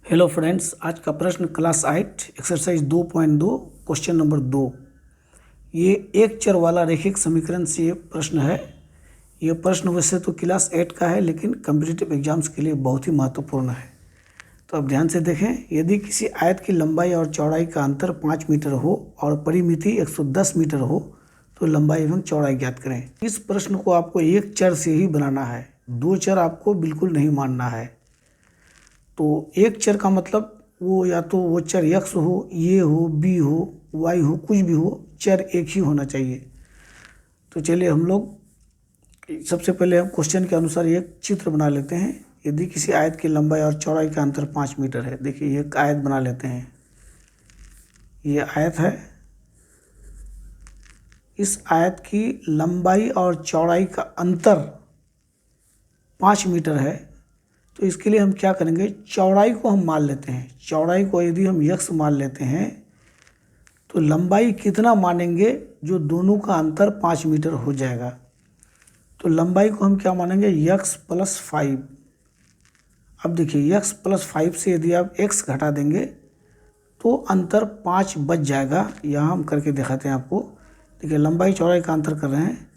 Hello friends, आज का प्रश्न क्लास 8 एक्सरसाइज 2.2 क्वेश्चन नंबर 2। ये एक चर वाला रैखिक समीकरण से ये प्रश्न है। ये प्रश्न वैसे तो क्लास 8 का है, लेकिन कम्पिटिटिव एग्जाम्स के लिए बहुत ही महत्वपूर्ण है। तो अब ध्यान से देखें, यदि किसी आयत की लंबाई और चौड़ाई का अंतर 5 मीटर हो और परिमिति 110 मीटर हो तो लंबाई एवं चौड़ाई ज्ञात करें। इस प्रश्न को आपको एक चर से ही बनाना है, दो चर आपको बिल्कुल नहीं मानना है। तो एक चर का मतलब वो या तो वो चर x हो, ये हो, b हो, y हो, कुछ भी हो, चर एक ही होना चाहिए। तो चलिए हम लोग सबसे पहले हम क्वेश्चन के अनुसार एक चित्र बना लेते हैं। यदि किसी आयत की लंबाई और चौड़ाई का अंतर 5 मीटर है। देखिए ये एक आयत बना लेते हैं, ये आयत है। इस आयत की लंबाई और चौड़ाई का अंतर 5 मीटर है। तो इसके लिए हम क्या करेंगे, चौड़ाई को हम मान लेते हैं। चौड़ाई को यदि हम x मान लेते हैं तो लंबाई कितना मानेंगे, जो दोनों का अंतर 5 मीटर हो जाएगा। तो लंबाई को हम क्या मानेंगे, x + 5। अब देखिए x + 5 से यदि आप x घटा देंगे तो अंतर 5 बच जाएगा। यहाँ हम करके दिखाते हैं आपको। देखिए लंबाई चौड़ाई का अंतर कर रहे हैं,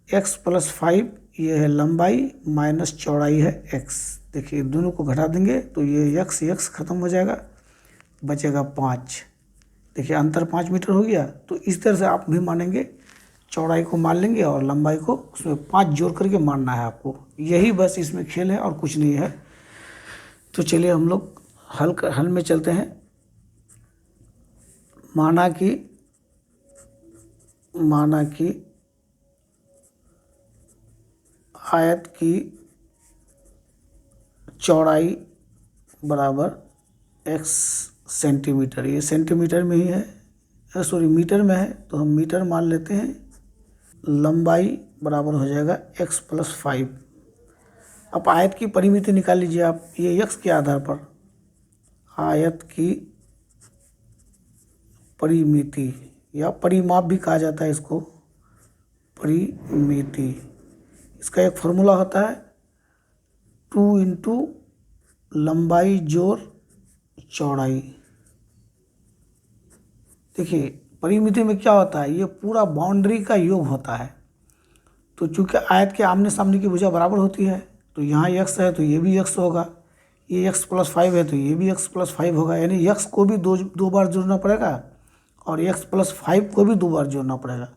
x + 5 ये है लंबाई माइनस चौड़ाई है x। देखिए दोनों को घटा देंगे तो ये x ख़त्म हो जाएगा, बचेगा 5। देखिए अंतर 5 मीटर हो गया। तो इस तरह से आप भी मानेंगे, चौड़ाई को मान लेंगे और लंबाई को उसमें 5 जोड़ करके मानना है आपको। यही बस इसमें खेल है और कुछ नहीं है। तो चलिए हम लोग हल में चलते हैं। माना कि आयत की चौड़ाई बराबर x सेंटीमीटर, ये सेंटीमीटर में ही है, सॉरी मीटर में है, तो हम मीटर मान लेते हैं। लंबाई बराबर हो जाएगा x + 5। अब आयत की परिमिति निकाल लीजिए आप, ये x के आधार पर आयत की परिमिति या परिमाप भी कहा जाता है इसको, परिमिति। इसका एक फॉर्मूला होता है 2 × लंबाई जोड़ चौड़ाई। देखिए परिमिति में क्या होता है, ये पूरा बाउंड्री का योग होता है। तो चूंकि आयत के आमने सामने की भुजा बराबर होती है, तो यहाँ x है तो ये भी x होगा, ये x + 5 है तो ये भी x + 5 होगा। यानी x को भी दो बार जोड़ना पड़ेगा और x + 5 को भी 2 बार जोड़ना पड़ेगा।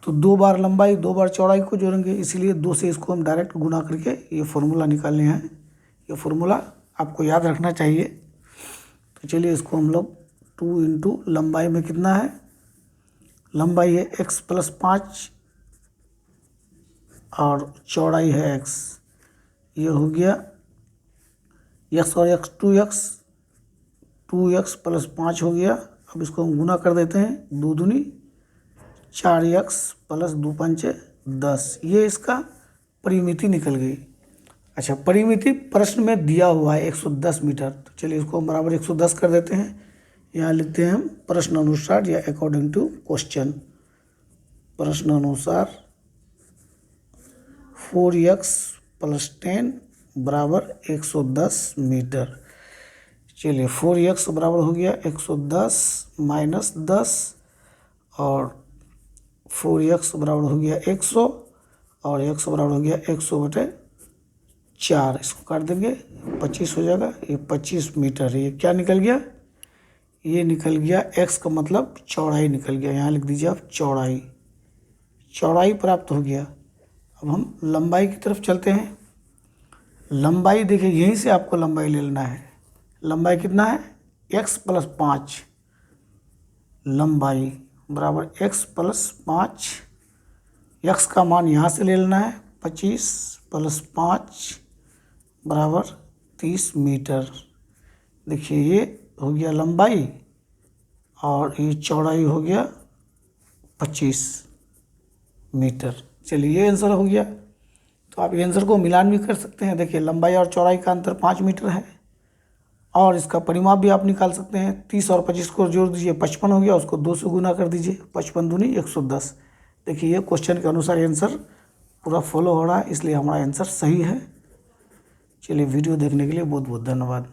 तो 2 बार लंबाई 2 बार चौड़ाई को जोड़ेंगे, इसलिए 2 से इसको हम डायरेक्ट गुना करके ये फॉर्मूला निकालने हैं। ये फॉर्मूला आपको याद रखना चाहिए। तो चलिए इसको हम लोग 2 × लंबाई में कितना है, लंबाई है x + 5 और चौड़ाई है x। ये हो गया x और x 2x, 2x + 5 हो गया। अब इसको हम गुना कर देते हैं, 2 दूनी 4x + 2 पंचे 10। ये इसका परिमिति निकल गई। अच्छा, परिमिति प्रश्न में दिया हुआ है 110 मीटर। तो चलिए इसको हम बराबर 110 कर देते हैं। यहाँ लिखते हैं हम प्रश्न अनुसार या अकॉर्डिंग टू क्वेश्चन। प्रश्न अनुसार 4x + 10 बराबर 110 मीटर। चलिए 4x बराबर हो गया 110 - 10 और 4x बराबर हो गया 100 और x बराबर हो गया 100/4। इसको काट देंगे 25 हो जाएगा। ये 25 मीटर है। ये क्या निकल गया, ये निकल गया x का मतलब चौड़ाई निकल गया। यहाँ लिख दीजिए आप चौड़ाई, चौड़ाई प्राप्त हो गया। अब हम लंबाई की तरफ चलते हैं। लंबाई देखिए यहीं से आपको लंबाई ले लेना है। लंबाई कितना है, x + 5 लंबाई बराबर x + 5। x का मान यहाँ से ले लेना है, 25 + 5 बराबर 30 मीटर। देखिए ये हो गया लंबाई और ये चौड़ाई हो गया 25 मीटर। चलिए ये आंसर हो गया। तो आप ये आंसर को मिलान भी कर सकते हैं। देखिए लंबाई और चौड़ाई का अंतर 5 मीटर है और इसका परिमाप भी आप निकाल सकते हैं। 30 और 25 को जोड़ दीजिए, 55 हो गया। उसको 2 से गुना कर दीजिए, 55 दूनी 110। देखिए ये क्वेश्चन के अनुसार आंसर पूरा फॉलो हो रहा है, इसलिए हमारा आंसर सही है। चलिए वीडियो देखने के लिए बहुत बहुत धन्यवाद।